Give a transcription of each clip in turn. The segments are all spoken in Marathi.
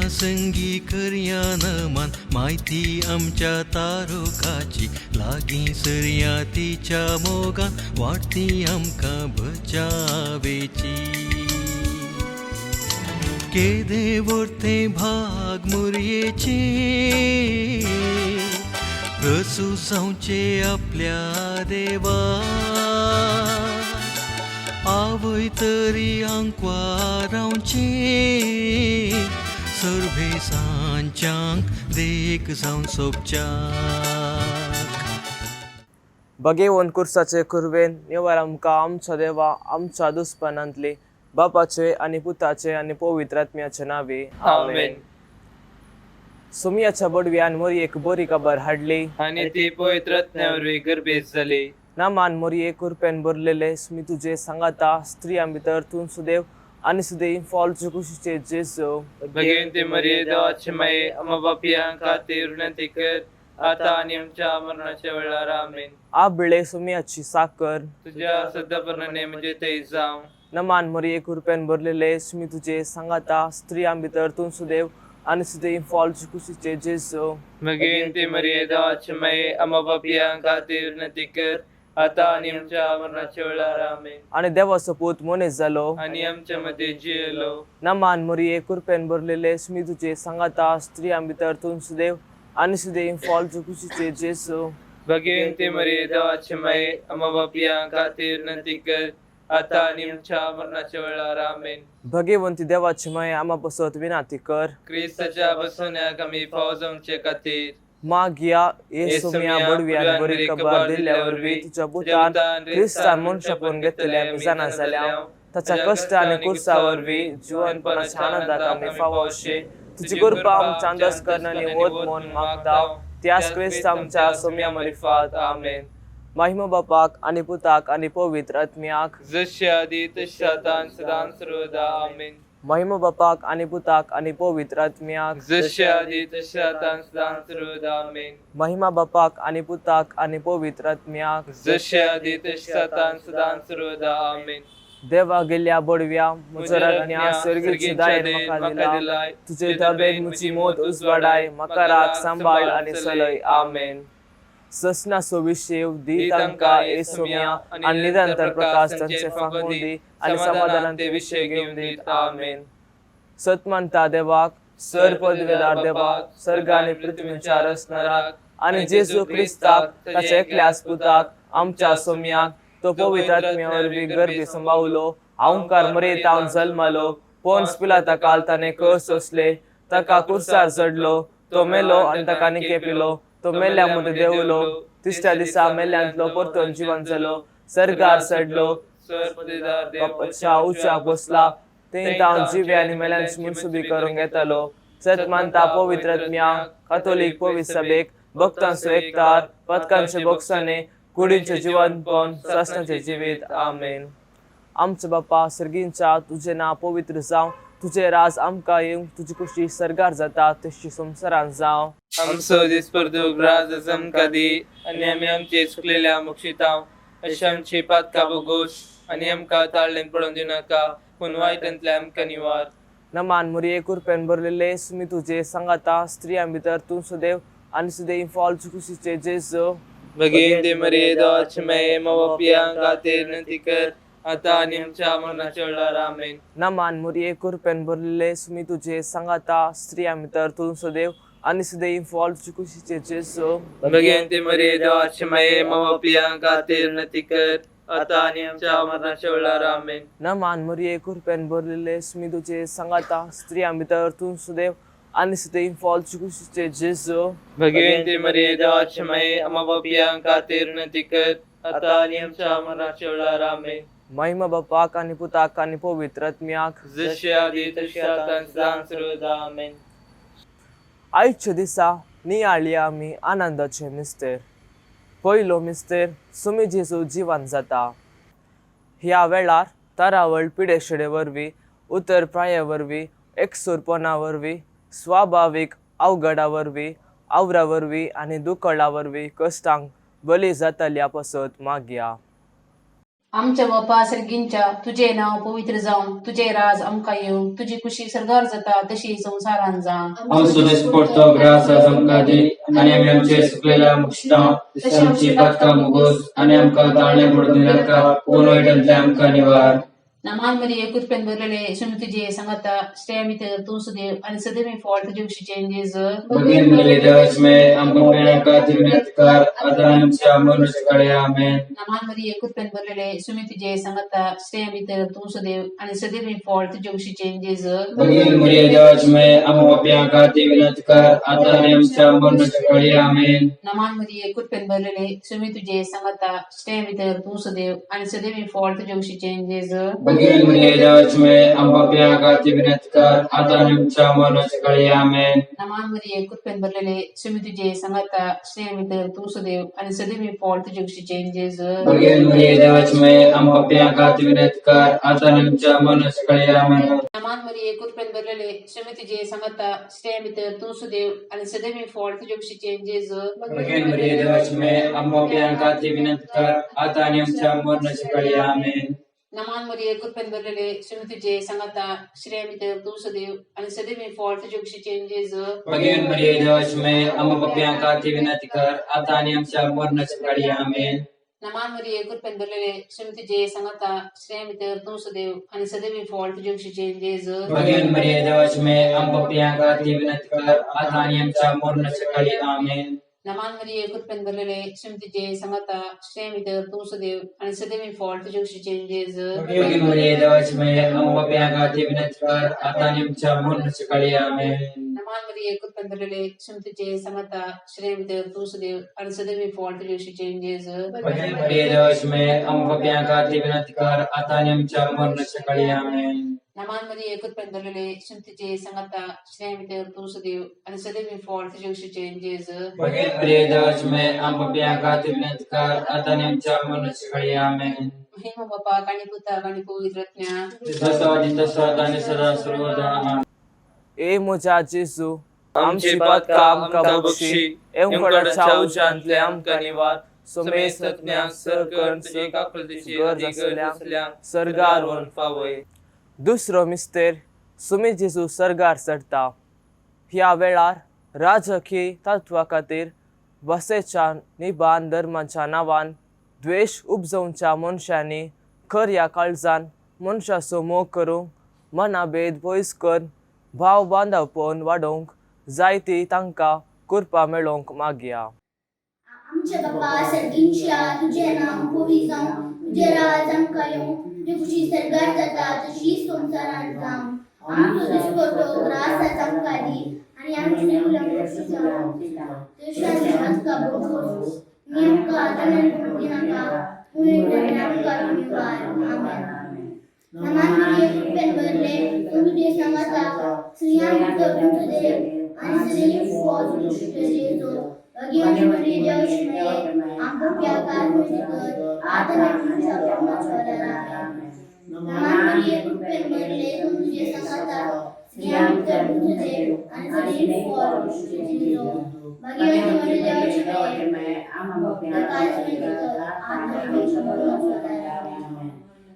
संगी करया नमान माहिती आमच्या तारुकाची लागी सरया तिच्या मोगान वाटती आमकां बचावेची केदे वर्ते भाग मुरयेचे रसू जावचे आपल्या देवा आवय तरी आंकवा रावचे सर्वे सांच्याक देख जावन सोपच्याक बगे वनकुर्साचे कुरवेन निवार आमकां आमच्या देवा आमच्या दुस्पणांतली बापाचे आनी पुताचे आनी पवित्र आत्म्याचे नावे आमेन. सुमयाच्या बडव्यान मोरयेक बरी खबर हाडली आणि ती पवित्र आत्म्यावरवी गर्भीत झाली. नामान मोरये कुरपेन भरलेले मी तुझे सांगाता स्त्रियां भितर तूं सुदैव आनी सुदैव फॉलचे कुशीचे जेजू भगवंती मरिये देवाची माये आम्हा बापयां खातीर विनंती कर आता आणि आमच्या मरणाच्या वेळार आमेन. आ बिळे सुमयाची साकर तुझ्या सद्दापणाने म्हणजे ते जावं. नमान मोरये कुरपेन भरलेले मी तुझे सांगाता स्त्रियां भितर तूं सुदैव आनी सुदैव फॉलचे कुशीचे जेजू भगवंती मरिये देवाची माये आम्हा बापयां खातीर विनंती कर आता आणि आमच्या मरणाच्या वेळार आमेन. आनी देवाचो पूत मनीस जालो आणि आमच्या मध्ये जियेलो. नमान मोरये कुरपेन भरलेले मी तुझे सांगाता स्त्रियां भितर तूं सुदैव आनी सुदैव फॉलचे कुशीचे जेजू भगवंती मरिये देवाची माये आम्हा बापयां खातीर विनंती कर आता आणि आमच्या मरणाच्या वेळार आमेन. भगवंती देवाची माय आम्हा बसत विनाती कर क्रिस्ताच्या बसवण्याक आम्ही फाव जावचे खातीर मागिया येसुमिया बडव्यान बरी खबर दिल्यावर बी तुझ्या बुतान ख्रिस्तान मनशापून घेतले आम्ही जाणा जाल्या ताच्या कष्ट आणि कुर्सावर बी जीवनपणाच्या आनंदात आम्ही फावशे तुझी कृपा आमच्या अंदाज करणारी होत मन मागता त्याच ख्रिस्त आमच्या सोम्या मरिफात आमेन. महिमा बापाक आणि पुताक आणि पवित्र आत्म्याक जशी आधी तशी आता आणि सदां सर्वदा आमेन. महिमा बापाक आणि पुताक आणि पवित्र आत्म्याक जशी आधी तशी आता आणि सदां सर्वदा आमेन. महिमा बापाक आणि पुताक आणि पवित्र आत्म्याक जशी आधी तशी आता आणि सदां सर्वदा आमेन. देवा गेल्या बडव्या मुजरांनी सर्गीची दायेर म्हाका दिला तुझे तबेन मुची मोत उजवाडाय म्हाका राख सांभाळ आणि सलय आमेन. ससनासो विशेव दी तांकां येसुमिया आणि निरंतर प्रकाश तांचे फांगोदी आणि समाधानान ते विषय घेऊन दीत आमेन. सतमानता देवाक सर पदवेदार देवाक सर्ग आणि पृथ्वीच्या रचणाराक आणि जेजू ख्रिस्ताक ताच्या एकल्याच पुताक आमच्या सोम्याक तो पवित्र आत्म्यावर बी गर्भी संभावलो अहंकार मरेत हांव जल्मलो पोन्स पिलाता काल ताणे कळ सोसले ताका कुर्सार चढलो तो मेलो आणि ताका निके पिलो तो मेल्या मध्ये देवलो तिसऱ्या दिसा मेल्यांतलो परतून जीवन जालो सर्गार चढलो बापाच्या उच्चाक बसला ते तावन जिवे आणि मेल्यांची मनसुबी करून घेतलो. सतमानता पवित्र आत्म्या कॅथोलिक पवित्र सभेक भक्तांचो एकतार पदकांचे बोगसाने कुडींचे जीवनपण ससनाचे जिवीत आमेन. आमचे बापा सर्गींच्या तुझे नाव पवित्र जावं तुझे राज आमकां येवं तुजी कुशी सर्गार जाता तशी संवसारान जावं. आमचो दिसपर्दूक राज आमकां दी आनी आमी आमचे चुकलेल्या मुक्षितांव अशी आमची पातकां बोगोश आनी आमकां ताळ्ळेन पडोवन दिनाका पूण वायटांतल्यान आमकां निवार. नमान मोरये कुरपेन भरलेले मी तुझे सांगाता स्त्रियां भितर तूं सुदैव आनी सुदैव फॉलचे कुशीचे जेजू भगवंती मरिये देवाची माये आम्हा बापयां खातीर विनंती कर आता आणि आमच्या मरणाच्या वेळार आमेन. नमान मोरये कुरपेन भरलेले मी तुझे सांगाता स्त्रियां भितर तूं सुदैव आनी सुदैव फॉलचे कुशीचे जेजू भगवंती मरिये देवाची माये आम्हा बापयां खातीर विनंती कर आता आणि आमच्या मरणाच्या वेळार आमेन. नमान मोरये कुरपेन भरलेले मी तुझे सांगाता स्त्रियां भितर तूं सुदैव आनी सुदैव फॉलचे कुशीचे जेजू भगवंती मरिये देवाची माये आम्हा बापयां खातीर विनंती कर आता आणि आमच्या मरणाच्या वेळार आमेन. महिमा बापाक आणि पुताक आणि पवित्र आत्म्याक जशी आधी तशी आता आणि सदां सर्वदा आमेन. आयच्या दिसा नियाळी आमी आनंदाचे मिस्तेर. पयलो मिस्तेर सुमी जेजू जिवन जाता. ह्या वेळार तरावळ पिडेशिडे वरवीं उतर प्राया वरवीं एकसुरपणा वरवीं स्वाभाविक अवघडा वरवीं आवरा वरवीं आनी दुखळा वरवीं कश्टांक बली जातल्या पासत मागया. आमच्या बापा सर्गींच्या तुझे नाव पवित्र जावं तुझे राज आमकां येवं तुझी कुशी सरगार जाता तशी संवसारान जावं आमचो दीस पडतो ग्रास आज आमकां दी आनी आमी आमचे सुकलेल्या मुक्षटां तशें आमची पातकां मुगोस आनी आमकां ताळणे पडूं नाका पूण वायटांतले आमकां निवार नमान मरिये कुरपेन बरलेले सुमी तुझे सांगाता श्रेमित तू सुदेव आणि सदैव फॉल्ट तुझे कुशीचे जेज बगीन मरे देवाचमे आमकां पेणाका दिवनातकार आतां आमच्या मनुष्य काळे आमेन नमान मरिये कुरपेन बरलेले सुमी तुझे सांगाता श्रेमित तू सुदेव आणि सदैव फॉल्ट तुझे कुशीचे जेज बगीन मरे देवाचमे आमकां पेणाका दिवनातकार आतां आमच्या मनुष्य काळे आमेन नमान मरिये कुरपेन बरलेले सुमी तुझे सांगाता श्रेमित तू सुदेव आणि सदैव फॉल्ट तुझे कुशीचे जेज बगीन मरे देवाचमे आमकां पेणाका दिवनातकार आतां आमच्या मनुष्य काळे आमेन नमान मरिये कुरपेन बरलेले सुमी तुझे सांगाता श्रेमित तू सुदेव आणि सदैव फॉल्ट तुझे कुशीचे जेज बगीन मरे देवाचमे आमकां पेणाका दिवनातकार आतां आमच्या मनुष्य काळे आमेन नमान मरिये कुरपेन बरलेले सुमी तुझे सांगाता श्रेमित तू सुदेव आणि सदैव फॉल्ट तुझे कुशीचे जेज बगीन मरे देवाचमे आमकां पेणाका दिवनातकार आतां आमच्या मनुष्य काळे आमेन नमान मरिये कुरपेन बरलेले सुमी तुझे सांगाता श्रेमित तू सुदेव आणि सदैव फॉल्ट तुझे कुशीचे जेज बगीन मरे देवाचमे आमकां पेणाका दिवनातकार आतां आमच्या मनुष्य काळे आमेन नमान मरिये कुरपेन बरलेले सुमी तुझे सांगाता श्रेमित तू सुदेव आणि सदैव फॉल्ट तुझे कुशीचे जेज बगीन मरे देवाचमे आमकां पेणाका दिवनातकार आतां आमच्या मनुष्य काळे आमेन नमान मरिये कुरपेन बरलेले सुमी तुझे सांगाता श्रेमित तू सुदेव आणि सदैव फॉल्ट तुझे कुशीचे जेज बगीन मरे देवाचमे आमकां पेणाका दिवनातकार आतां आमच्या मनुष्य काळे आमेन नमान मरिये कुरपेन बरलेले सुमी तुझे सांगाता श्रेमित तू सुदेव आणि सदैव फॉल्ट तुझे कुशीचे जेज बगीन मरे देवाचमे आमकां पेणाका दिवनातकार आतां आमच्या मनुष्य काळे आमेन नमान मरिये कुरपेन बरलेले सुमी तुझे सांगाता श्रेमित तू सुदेव आणि सदैव फॉल्ट तुझे कुशीचे जेज बगीन मरे देवाचमे आमकां पेणाका दिवनातकार आतां आमच्या मनुष्य काळे आमेन महिमा बापा काणी पुता काणी पवित्रज्ञा तसा आणि सदा सर्वदा आमेन ए म्हज्या जेजू आमची पातकां आमकां बक्षी एवंकडाच्या उज्यांतले आमकां निवार सोमे सत्यांक सरकण तुजे काकलतेची गरज असल्यान सरगार वन फावय दुसरो मिस्तेर सुमी जेजू सरगार चडटा ह्या वेळार राजकीय तत्वा खातीर बसेच्या निबान धर्माच्या नांवान द्वेष उपजोवच्या मनशांनी खऱ्या काळजान मनशाचो मोग करूंक मना भेद पयस कर भाव बांदवपण वाडोवंक जायती तांकां कृपा मेळोवंक मागया आमचे बापा सर्गींच्या तुझे नाव पवित्र जावं तुझे राज आमकां येवं तुझी कुशी सरगार जाता तशी संवसारांत जावं आमचो दीस पडटो ग्रास आज आमकां दी आनी आमची मुलां जावं तशें आमी आमकां बघोस नी आमकां आतां पडूं नाका पूण आमकां निवार आमेन नमान मरिये कुरपेन बरले तुझे सांगाता स्त्रियां भितर तुझे आनी सदैव फॉल्ट तुझे कुशीचे जेज बगीन मरिये देवाचमे आमकां पेणाका दिवनातकार आतां आमच्या मनुष्य काळे आमेन नमान मरिये कुरपेन बरले तुझे सांगाता स्त्रियां भितर तुझे आनी सदैव फॉल्ट तुझे कुशीचे जेज बगीन मरिये देवाचमे आमकां पेणाका दिवनातकार आतां आमच्या मनुष्य काळे आमेन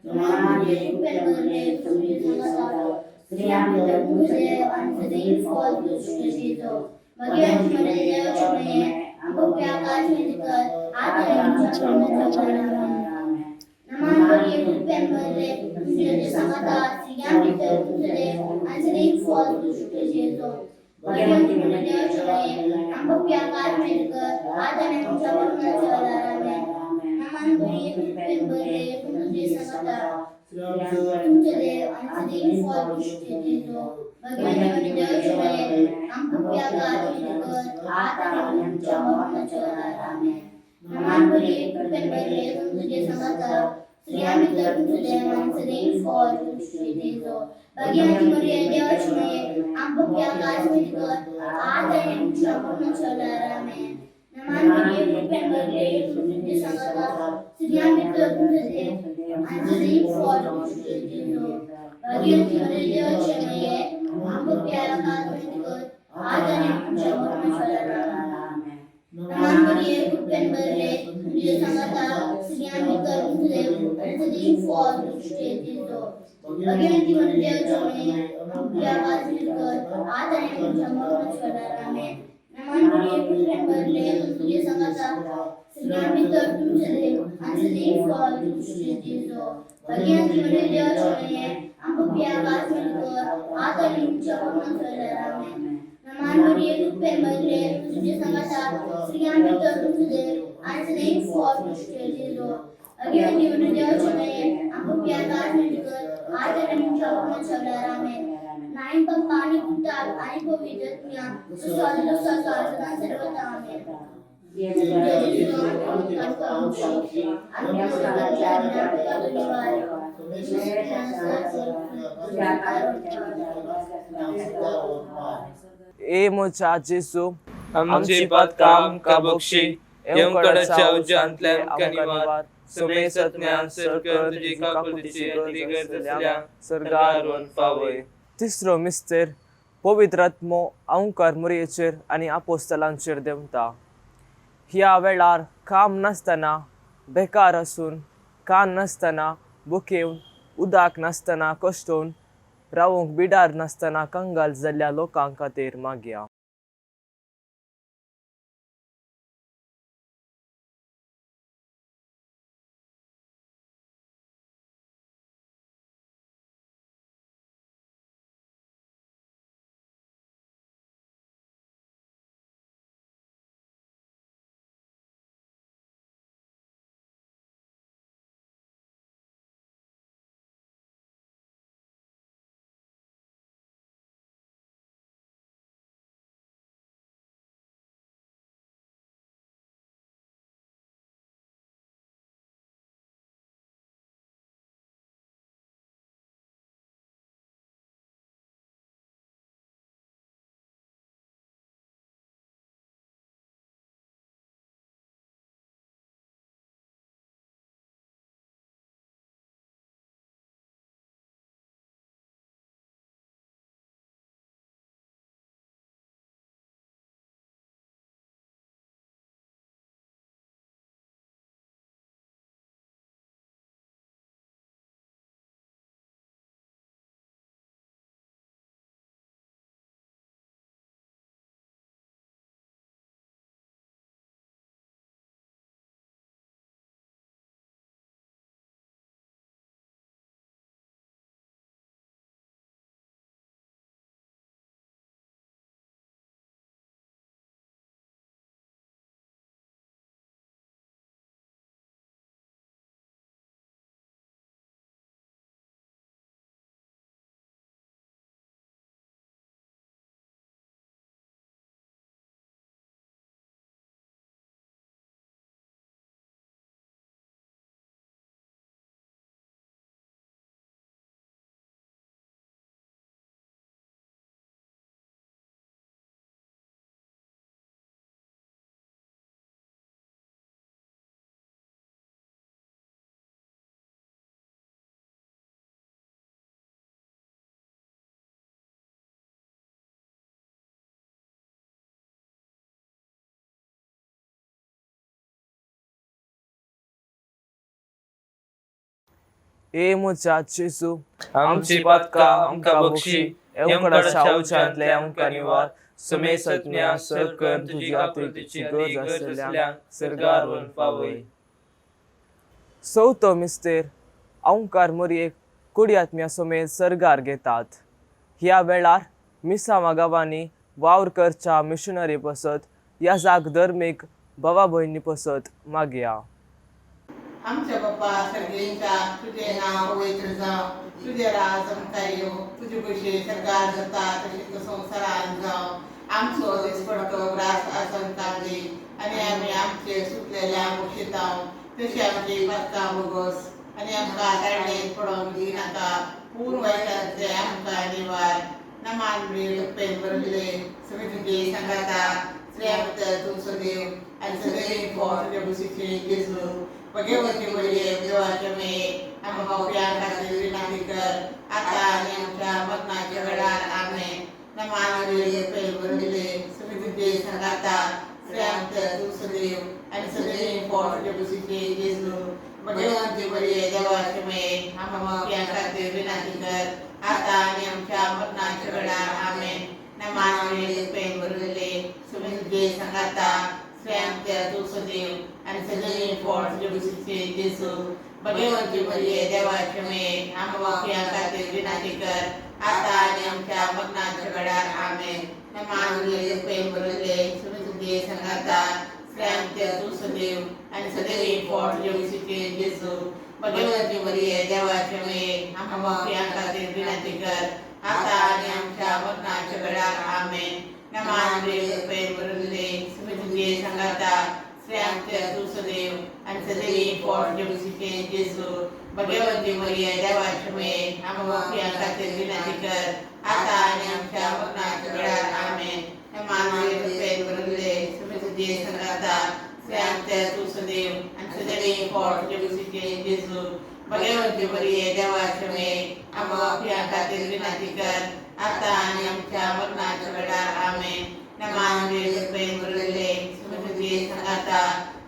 नमान मरिये कुरपेन बरले तुझे सांगाता स्त्रियां भितर तुझे आनी सदैव फॉल्ट तुझे कुशीचे जेज बगीन मरिये देवाचमे आमकां पेणाका दिवनातकार आतां आमच्या मनुष्य काळे आमेन नमान मरिये कुरपेन बरले तुझे सांगाता स्त्रियां भितर तुझे आनी सदैव फॉल्ट तुझे कुशीचे जेज बगीन मरिये देवाचमे आमकां पेणाका दिवनातकार आतां आमच्या मनुष्य काळे आमेन नमान मरिये कुरपेन बरले तुझे सांगाता तुझे आनी सदैव फॉल्ट तुझे कुशीचे जेज बगीन मरिये देवाचमे आमकां पेणाका दिवनातकार आतां आमच्या मनुष्य काळे आमेन नमान मरिये कुरपेन बरले तुझे सांगाता स्त्रियां भितर तुझे आनी सदैव फॉल्ट तुझे कुशीचे जेज बगीन मरिये देवाचमे आमकां पेणाका दिवनातकार आतां आमच्या मनुष्य काळे आमेन नमान मरिये कुरपेन बरले तुझे सांगाता स्त्रियां भितर तुझे आनी सदैव फॉल्ट तुझे कुशीचे जेज बगीन मरिये देवाचमे आमकां पेणाका दिवनातकार आतां आमच्या मनुष्य काळे आमेन नमान मरिये कुरपेन बरले तुझे सांगाता स्त्रियां भितर तुझे आनी सृष्टीचो भगवंती मध्ये देवचोणे या वाजविकर आताने तुमच्या मग्नेश्वरामे नमन मुळे पुत्रेन बदले तुझे संगता श्रीयामी तर तुमचे देव अंजली फॉल सृष्टीचो भगवंती मध्ये देवचोणे अंबुया वाजविकर आताने तुमच्या मग्नेश्वरामे नमन मुळे पुत्रेन बदले तुझे संगता श्रीयामी तर तुमचे देव अंजली फॉल सृष्टीचो भगवंती मध्ये देवचोणे अंबुया वाजविकर आताने तुमच्या मग्नेश्वरामे नाइन पप्पा आणि पुताल आणि पवित्रज्ञा सुस्वाद सुस्वाद सर्वदा आमेन ए मोचा जेसू आमचे पातका आमका बक्षी येवकडच्या उज्जांतल्यान कनिवार सुमे सत्ज्ञान सरकर तुझी काकुलतीची गरज असल्या सरगारून पावय. तिसरो मिस्तेर पवित्रात्मो अवंकार मुरयेचेर आनी आपोस्तलांचेर देंवता. ह्या वेळार काम नासतना बेकार आसून कान नासतना बुकेवन उदक नासतना कश्टोवन रावूंक बिडार नासतना कंगाल जाल्ल्या लोकां खातीर मागया. ए मोचा जेसू आमची पातका आमका बक्षी येवकडच्या उज्जांतले आमका निवार सुमे सत्ज्ञान सरकर तुझी काकुलतीची गरज असल्या सरगारून पावय. चवथो मिस्तेर अवंकार मुरयेक कुडयात्म्या समेत सरगार घेतात. ह्या वेळार मिसावा गांवांनी वावर करच्या मिशनरी पसत या जाग धर्मीक भावा भयणी पसत मागया. आमच्या बाप्पा सर्गेंच्या तुझे नाव पवित्र जावं, तुझे राज आमकां येवं, तुझे कुशी सरकार जाता तशी तू संवसारांत जावं. आमचो दिसपडतो ग्रास आसंता दी आनी आमी आमचे सुटलेल्या मुशितांव तशी आमची पातकां भोगोस आनी आमकां ताळयेंत पडोवंक दिनाका पूर्ण वायटांतले आमकां निवार. नमान मेळ पेन बरले सगळे तुजे सांगाता श्रेयांत तुमचो देव आनी सगळे फोन तुजे कुशीचे जेजू भगवती मध्ये देवाचे मे आमकां उपयार खातीर विनंती कर आता आनी आमच्या मरणाच्या वेळार आमेन. नमान मेळ पेन बरले सगळे तुजे सांगाता श्रेयांत तुमचो देव आनी सगळे फोन तुजे कुशीचे जेजू भगवती मध्ये देवाचे मे आमकां आमच्या तू सदैव आणि सदैव पोट तुझे जेसू भगवंती मरिये देवाचे मे आम्हा खातीर विनंती कर आता आणि आमच्या मरणाच्या वेळार आमेन नमानले प्रेम बरले सुमितुगे संगाता श्रेयांच्या तू सदैव आणि सदैव पोट तुझे जेसू भगवंती मरिये देवाचे मे आम्हा खातीर विनंती कर आता आणि आमच्या मरणाच्या वेळार आमेन नमानले प्रेम बरले सुमितुगे संगाता श्रेयांच्या तू सदैव आणि सदैव पोट तुझे जेसू भगवंती मरिये देवाचे मे आम्हा खातीर विनंती कर आता आणि आमच्या मरणाच्या वेळार आमेन नमानले प्रेम बरले सुमितुगे संगाता श्रेयांच्या तू सदैव आणि सदैव पोट तुझे जेसू भगवंती मरिये देवाचे मे आम्हा खातीर विनंती कर आता आणि आमच्या मरणाच्या वेळार आमेन नमानले प्रेम बरले सुमितुगे संगाता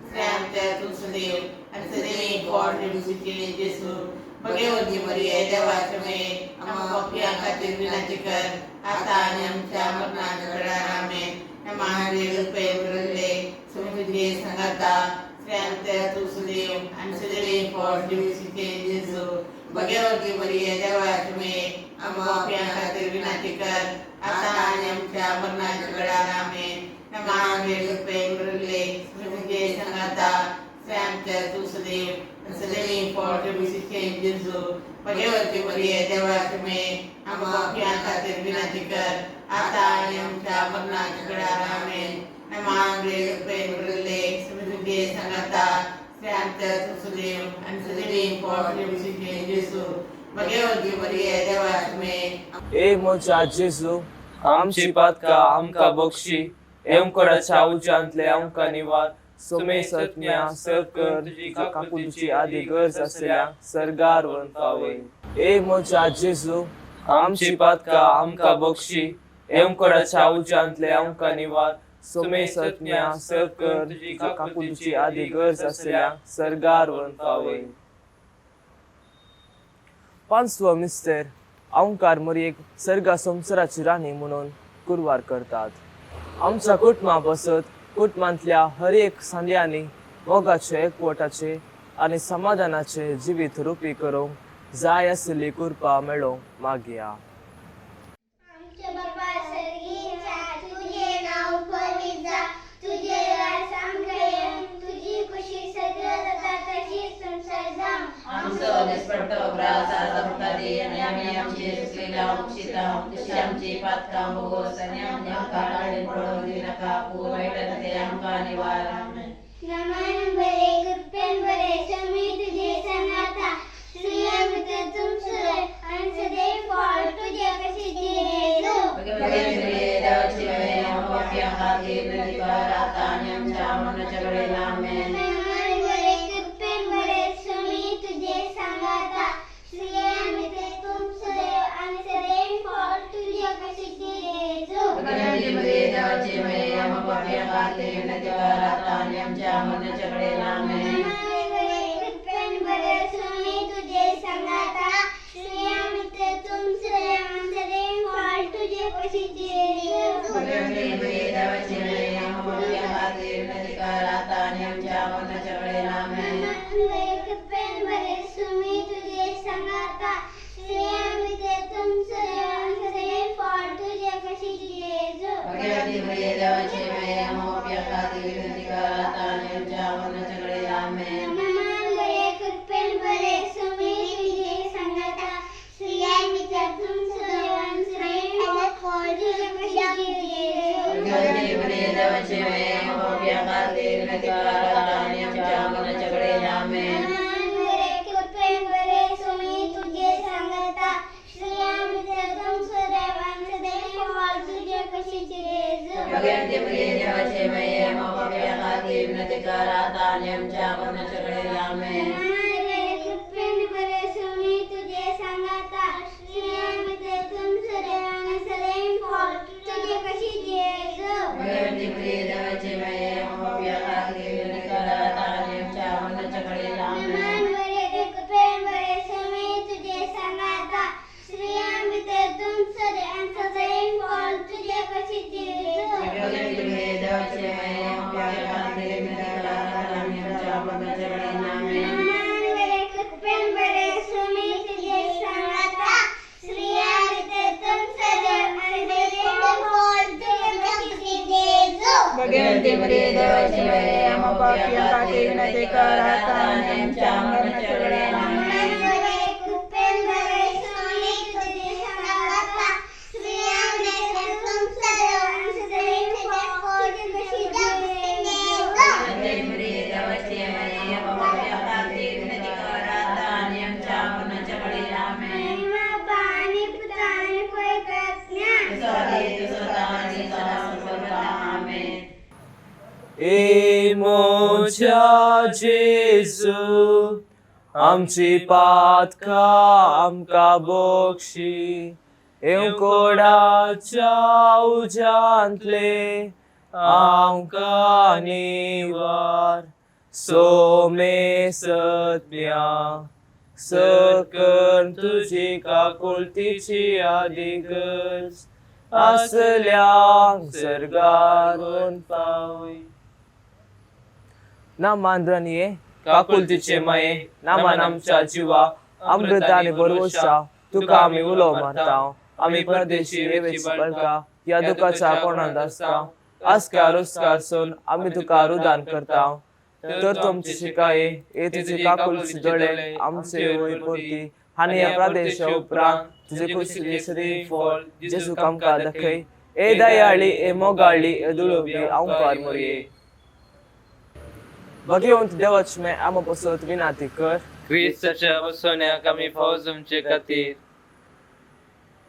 श्रेयांच्या तू सदैव आणि सदैव पोट तुझे जेसू भगवंती मरिये देवाचे मे आम्हा खातीर विनंती कर आता आणि आमच्या मरणाच्या वेळार आमेन नमानले प्रेम बरले सुमितुगे संगाता श्रेयांच्या तू सदैव आणि सदैव पोट तुझे जेसू भगवंती मरिये देवाचे मे आम्हा खातीर विनंती कर आता आणि आमच्या मरणाच्या वेळार आमेन नमानले प्रेम बरले सुमितुगे संगाता श्रेयांच्या तू सदैव आणि सदैव पोट तुझे जेसू भगवंती मरिये देवाचे मे आम्हा खातीर विनंती कर आता आणि आमच्या मरणाच्या वेळार आमेन नमानले प्रेम बरले सुमितुगे संगाता श्रेयांच्या तू सदैव आणि सदैव पोट तुझे जेसू भगवंती मरिये देवाचे मे ए मोचा जेजू आमची पातका आमका बक्षी एमकोडाच्या उजांतले आमका निवार सुमे सत्म्या सरकर तुझी काकुलची आदी गरज असलेल्या सरगार वंतावे ए मोचा जेजू आमची पातका आमका बक्षी एमकोडाच्या उजांतले आमका निवार सुमे सत्म्या सरकर तुझी काकुलची आदी गरज असलेल्या सरगार वंतावे पांचवो मिस्टर ओंकार मरियेक सर्गा संसाराची राणी म्हणून कुरवार करतात आमच्या कुटुंबा बसत कुटुंबांतल्या हर एक सांद्यांनी मोगाचे एकवटाचे आणि समाधानाचे जिवीत रुपी करूंक जाय आसली कृपा मेळोवंक मागया आमचे बाबा सर्गीचा तुझे नाव पवित्र तुझे राज आमकां तुझी खुशी सगळं जाता तशी संसार जाम आमचो दिसपट्टो ग्रास आमकां दी आनी आमी आमची सुकलेल्या उक्षिता तशी आमची पातकां बोगोस आनी आमकां काळें पडोवंक दिनाका पूर वायटांतले आमकां निवार नमन बरे कृपेन बरे समी तुझे संगाता श्रिया मित्र तुमचे आणि सदैव फळ तुझे कशी जेजू भगवंती देवाची मे आमच्या खातीर विनंती कर आता आनी आमच्या मरणाच्या वेळेर आमेन नमन बरे कृपेन बरे समी तुझे संगाता श्रिया मित्र तुमचे आणि सदैव फळ तुझे कशी जेजू भगवंती देवाची मे आमच्या खातीर विनंती कर आता आनी आमच्या मरणाच्या वेळेर आमेन कृपेन बरे समी तुझे संगाता श्रिया मित्र तुमचे आणि सदैव फळ तुझे कशी जेजू भगवंती देवाची मे आमच्या खातीर विनंती कर आता आनी आमच्या मरणाच्या वेळेर आमेन कृपेन बरे समी तुझे संगाता श्रिया मित्र तुमचे आणि सदैव फळ तुझे कशी जेजू भगवंती देवाची मे आमच्या खातीर विनंती कर आता आनी आमच्या मरणाच्या वेळेर आमेन नमन बरे कृपेन बरे समी तुझे संगाता श्रिया मित्र तुमचे आणि सदैव फळ तुझे कशी जेजू भगवंती देवाची मे आमच्या खातीर विनंती कर आता आनी आमच्या मरणाच्या वेळेर आमेन कृपेन बरे समी तुझे संगाता श्रिया मित्र तुमचे आणि सदैव फळ तुझे कशी जेजू भगवंती देवाची मे आमच्या खातीर विनंती कर आता आनी आमच्या मरणाच्या वेळेर आमेन कृपेन बरे समी तुझे संगाता श्रिया मित्र तुमचे आणि सदैव फळ तुझे कशी जेजू भगवंती देवाची मे आमच्या खातीर विनंती कर आता आनी आमच्या मरणाच्या वेळेर आमेन कृपेन बरे समी तुझे संगाता श्रिया मित्र तुमचे आणि सदैव फळ तुझे कशी जेजू भगवंती देवाची मे आमच्या खातीर पापियांपाठी विनंती कर आता आणि आमच्या मरणाच्या वेळेला आमेन. जय मरिये, देवाची माय, पापियांपाठी विनंती कर आता आणि आमच्या मरणाच्या वेळेला आमेन. आमेन. ए मोच्या जेजू आमची पातका आमका बोक्षी कोडाच्या उजांतले आमका निवार सोमे सत्म्या सकन तुझी काकुलतीची आदिगज असल्या सर्गारून पावय. नामांद्रनिये काकुलतीचे माये नामान आमच्या जीवा अमृताने बरोशा तुका आम्ही उलो मारता. आम्ही परदेशी येवेची बळका या दुःखाच्या कोणात असता आस्कार उस्कार सोन आम्ही तुका रुदान करता. तर तुमची शिकाये ए तुझे काकुल सुदळे आमचे वय पोरती हानी या प्रदेश उपरांत तुझे कुशली शरीर फळ जेसू कामका दखय. ए दयाळी ए मोगाळी ए दुलोबी आंकार मरिये. भगवंत देवाच में आम पसत विनंती कर. ख्रिस्ताच्या बसवण्याक आम्ही फौजमचे खातीर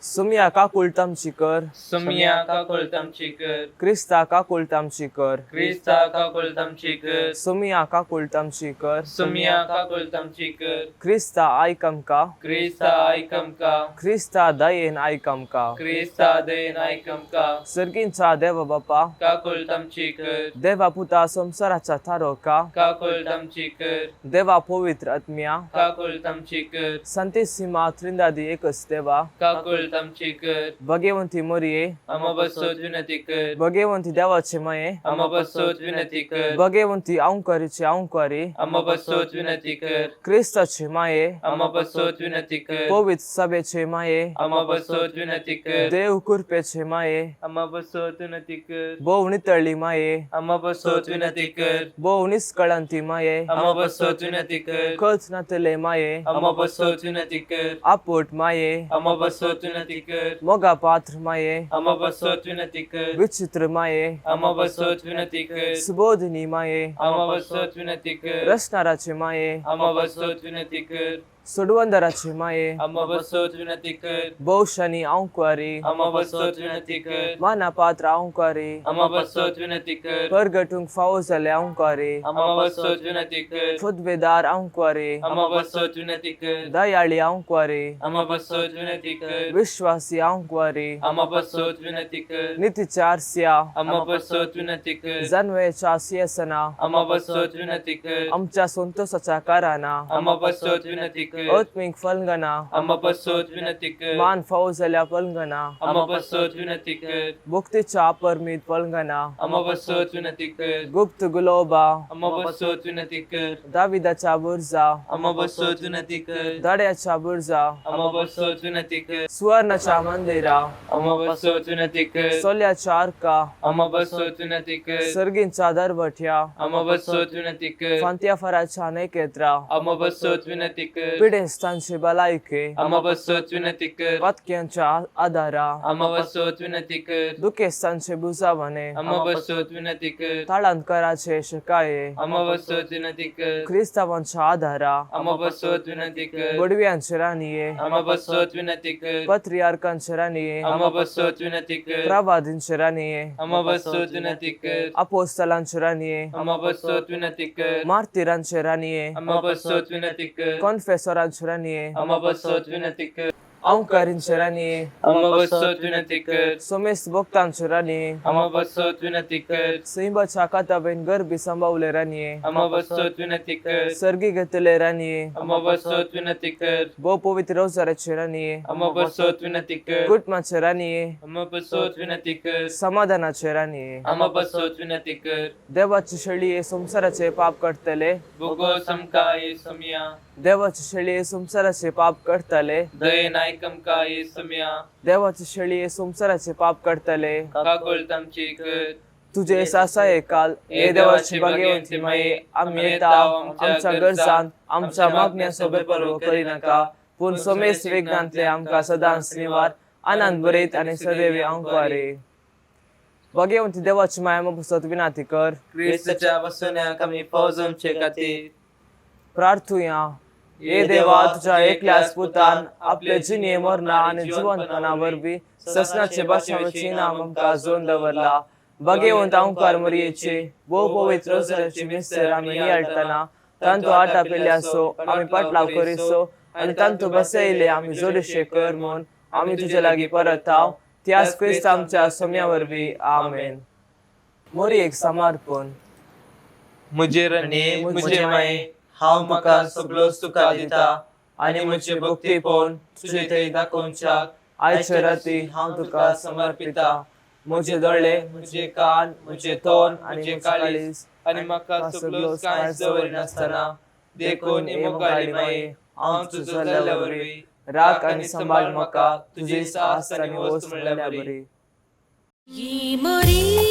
सुमिया काकुल तामची कर. सुमिया काकुल तामची कर. क्रिस्ता काकुल तामची कर. क्रिस्ता काकुल तामची कर. सुमिया काकुल तामची कर. सुमिया काकुल तामची कर. क्रिस्ता आयकमका. क्रिस्ता ऐकमका. क्रिस्ता दयेन आयकमका. क्रिस्ता दयेन ऐकमका. सर्गींचा देव बापा काकुल तामची कर. देवा पुता संसाराचा थारोका. काकुल तामची कर. देवा पवित्र आत्म्या काकुल तामची कर. संतेसीमा त्रिंदादी एकच देवा काकुल तामची कर. भगवंती मरिये आम्हा बसोत विनंती कर. भगवंती देवाचे माये आम्हा बसोत विनंती कर. भगवंती औंकारीचे औंकारी आम्हा बसोत विनंती कर. क्रिस्ताचे माये आम्हा बसोत विनंती कर. पवित्र सभेचे माये आम्हा बसोत विनंती कर. देव कृपेचे माये आम्हा बसोत विनंती कर. बहु नितळली माये आम्हा बसोत विनंती कर. बहु निष्कळंती माये आम्हा बसोत विनंती कर. खच नातले माये आम्हा बसोत विनंती कर. आपोट माये आम्हा बसोत विनंती कर. मोगा पात्र माये आम्हा बसोत विनंती कर. विचित्र माये आम्हा बसोत विनंती कर. सुबोधिनी माये आम्हा बसोत विनंती कर. रसनाराचे माये आम्हा बसोत विनंती कर. सुडवंदराचे माये आम्हा बसोत विनंती कर. बहुशानी औंकारी आम्हा बसोत विनंती कर. माना पात्र औंकारी आम्हा बसोत विनंती कर. परगटूंक फावो जाले औंकारी आम्हा बसोत विनंती कर. खुदबेदार औंकारी आम्हा बसोत विनंती कर. दयाळी औंकारी आम्हा बसोत विनंती कर. विश्वासी औंकारी आम्हा बसोत विनंती कर. नीतीचारस्या आम्हा बसोत विनंती कर. जनवेच्या सियसना आम्हा बसोत विनंती कर. आमच्या संतोषाच्या काराना आम्हा बसोत विनंती कर. आत्मिक फलगना आम्हा बसोत विनंती कर. मान फावो जाल्या फलगना आम्हा बसोत विनंती कर. भुक्तीच्या अपरमीत फलगना आम्हा बसोत विनंती कर. गुप्त गुलोबा आम्हा बसोत विनंती कर. दाविदाच्या बुर्जा आम्हा बसोत विनंती कर. दड्याच्या बुर्जा आम्हा बसोत विनंती कर. सुवर्णाच्या मंदिरा आम्हा बसोत विनंती कर. सोल्याच्या अर्का आम्हा बसोत विनंती कर. सर्गींच्या दरवठ्या आम्हा बसोत विनंती कर. फांत्या फराच्या नेकेत्रा आम्हा बसोत विनंती कर. पिडेस्तांचे बलायके आम्हा बसोत विनंती कर. पतक्यांच्या आधारा आम्हा बसोत विनंती कर. दुखेस्तांचे बुजावणे आम्हा बसोत विनंती कर. ताळांकराचे शिकाये आम्हा बसोत विनंती कर. ख्रिस्तावांच्या आधारा आम्हा बसोत विनंती कर. बडव्यांचे राणीये आम्हा बसोत विनंती कर. पत्रियार्कांचे राणीये आम्हा बसोत विनंती कर. प्रवादींचे राणीये आम्हा बसोत विनंती कर. अपोस्तलांचे राणीये आम्हा बसोत विनंती कर. मार्तिरांचे राणीये आम्हा बसोत विनंती कर. कॉन्फेसरांचे राणीये आम्हा बसोत विनंती कर. औंकारींचे राणीये आम्हा बसोत विनंती कर. सोमेस भक्तांचे राणीये आम्हा बसोत विनंती कर. सिंबाच्या काताबेन गर्भी संभावले राणीये आम्हा बसोत विनंती कर. सर्गी घेतले राणीये आम्हा बसोत विनंती कर. बहु पवित्र रोजाराचे राणीये आम्हा बसोत विनंती कर. गुटमाचे राणीये आम्हा बसोत विनंती कर. समाधानाचे राणीये आम्हा बसोत विनंती कर. देवाची शेळी संसाराचे पाप करतले भोगो समकाय समया. देवाची शेळी संसाराचे पाप करतले दये नायकम काय समया. देवाची शेळी संसाराचे पाप करतले काकुल तामची कर. तुझे सासा काल हे देवाची भाग्यवंती माये आम्ही येता आमच्या गरजांत आमच्या मागण्या सोबत पर्व करी नका पूण सोमेस वेगनांतले आमकां सदांच निवार आनंद बरयत आनी सदैव आंकवारे भाग्यवंती देवाची माया मपसत विनाती कर क्रिस्ताच्या वसण्याक आमी फौजमचे खातीर प्रार्थुया हे देवा तुझ्या एकल्याच पुतान आपले जिणे मरणा आणि जिवंतपणा वरवी ससनाचे भाषणाचे नाम आमकां जोन दवरला भाग्यवंत ओंकार मरियेचे भोव पवित्र सराची मिस्तर आमी नियाळटना तांतू आटा पेल्यासो आमी पाटलाव करिसो आणि तांतू बसयले आमी जोडशे कर म्हूण आमी तुजे लागीं परताव त्याच क्रिस्त आमच्या सोम्या वरवी आमेन मोरयेक समर्पण मुझे रणे मुझे माये हांव म्हाका सगळो सुखा दिता आनी म्हजी भक्ती पळोवन तुजे थंय दाखोवच्याक आयचे राती हांव तुका समर्पिता म्हजे दोळे म्हजे कान म्हजे तोंड आनी म्हजे काळीज आनी म्हाका सगळो कांयच दवरिनासतना देखून इमोगाळी माये हांव तुजो जाल्ल्या वरवीं राख आनी सांबाळ म्हाका तुजी सास आनी वस्त म्हणल्या बरी ये मोरी